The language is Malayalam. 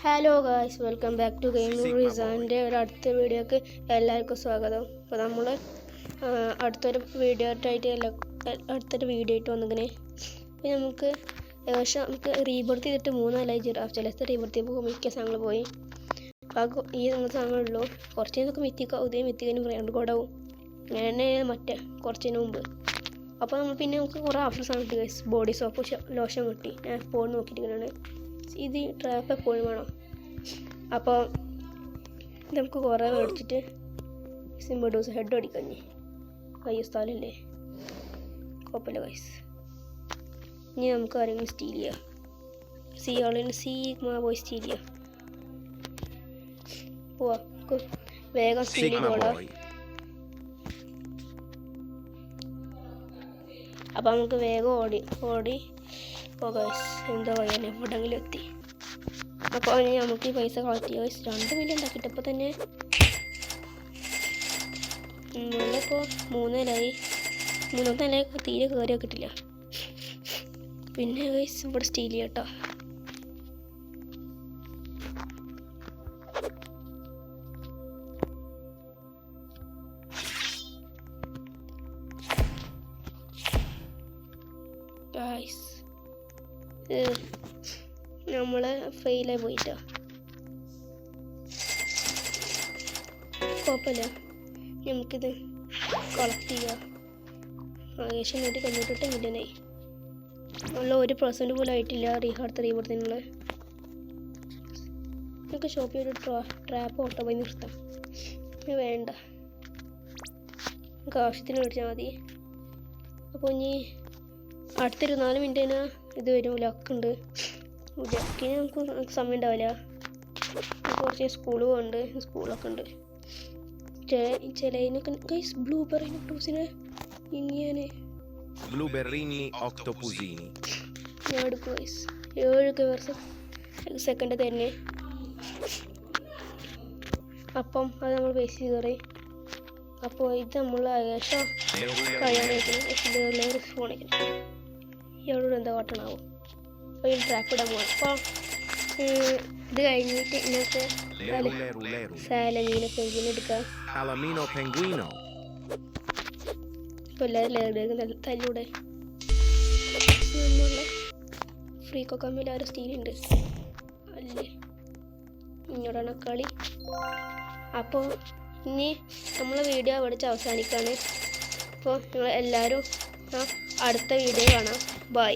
Hello guys, welcome back to gaming റിസാൻ്റെ അടുത്ത വീഡിയോക്ക് എല്ലാവർക്കും സ്വാഗതം. അപ്പോൾ നമ്മൾ അടുത്തൊരു വീഡിയോ ആയിട്ട് വന്നിങ്ങനെ. അപ്പോൾ നമുക്ക് ഏകദേശം റീബർത്ത് ചെയ്തിട്ട് 3 കൊല്ലമായി. ജിറാഫ് ചിലത്തെ റീബർത്ത് ചെയ്യുമ്പോൾ മിക്ക സാധനങ്ങൾ പോയി. അപ്പോൾ ഈ സാധനങ്ങളുള്ളൂ. കുറച്ച് നമുക്ക് ഉദയം മിത്തിക്കാനും പറയാണ്ട് കൂടാവും അങ്ങനെ മറ്റേ കുറച്ചിന് മുമ്പ്. അപ്പോൾ നമുക്ക് കുറേ ആഫ്റ്റർ സാധനം കിട്ടി ഗൈസ്. ബോഡി സോപ്പ്, ലോഷൻ കിട്ടി. ഞാൻ ഫോൺ നോക്കിയിരിക്കുന്നതാണ്. ഇത് ട്രാപ്പ് എപ്പോഴും വേണം. അപ്പോൾ നമുക്ക് കുറേ മേടിച്ചിട്ട് സിംബഡൂസ് ഹെഡ് അടിക്കഞ്ഞി കയ്യ സ്ഥലമില്ലേ, കുഴപ്പമില്ല ഗൈസ്. ഇനി നമുക്ക് ആരെങ്കിലും സ്റ്റീൽ ചെയ്യാം. പോയി സ്റ്റീൽ ചെയ്യാം. പോവാ, വേഗം സ്റ്റീൽ ചെയ്തോളാം. അപ്പോൾ നമുക്ക് വേഗം ഓടി ഗൈസ്. എന്താ പറയാൻ എവിടെയെങ്കിലും എത്തി. അപ്പോൾ നമുക്ക് ഈ പൈസ കളക്ട് ചെയ്യാം. 2 മില്യൺ ഉണ്ടാക്കിയിട്ട് ഇപ്പോൾ തന്നെ നമ്മളിപ്പോൾ 3 കൊല്ലമായി. 3ാമത്തെ നില തീരെ കയറി കിട്ടില്ല. പിന്നെ ഗൈസ് ഇവിടെ സ്റ്റീൽ ചെയ്യാം കേട്ടോ. ഗൈസ് നമ്മൾ ഫെയിലായി പോയിട്ടോ. കുഴപ്പമില്ല, നമുക്കിത് കളക്ട് ചെയ്യാം. ഏകദേശം 198 മില്യനായി. ഉള്ള 1% പോലും ആയിട്ടില്ല അടുത്ത റീബർത്തിനുള്ള. നമുക്ക് ഷോപ്പ് ചെയ്ത് ട്രാപ്പ് ഓട്ടോ പോയി നിർത്താം. വേണ്ട, നമുക്ക് ആവശ്യത്തിന് മേടിച്ചാൽ മതി. അപ്പോൾ ഇനി അടുത്ത 24 മിനിറ്റിന് ഇത് വരും. ലക്കുണ്ട്. ലക്കിന് നമുക്ക് സമയം ഉണ്ടാവില്ല. കുറച്ച് സ്കൂൾ പോകുന്നുണ്ട്, സ്കൂളൊക്കെ ഉണ്ട്. ചിലതിനൊക്കെ ഗൈസ് ബ്ലൂബെറി ഒക്ടോപസിനെ ഇങ്ങനെ ഞാൻ എടുക്കും ഗൈസ്. 7 സെക്കൻഡ് തന്നെ. അപ്പം അത് നമ്മൾ ബേസ് കയറി. അപ്പോൾ ഇത് നമ്മൾ ഏകദേശം കഴിയാനായിരിക്കും. ഫോണിക്കണം ഇയാളോട് എന്താ കാട്ടണാവും. അപ്പോൾ ഈ ട്രാപ്പ് ഇടാൻ പോകാം. അപ്പോൾ ഇത് കഴിഞ്ഞിട്ട് ഇന്നത്തെ സാലമീനോ പെൻഗ്വിൻ എടുക്കാം. ഇപ്പോൾ എല്ലാവരും തല്ലൂടെ. നമ്മളെ ഫ്രീ കൊക്കാമ്പിൽ ആ ഒരു സ്റ്റീലുണ്ട് അല്ലേ, ഇങ്ങോട്ടാണ് കളി. അപ്പോൾ ഇനി നമ്മളെ വീഡിയോ അവിടെ അവസാനിക്കുകയാണ്. അപ്പോൾ നിങ്ങൾ എല്ലാവരും അടുത്ത വീഡിയോ കാണാം. ബൈ.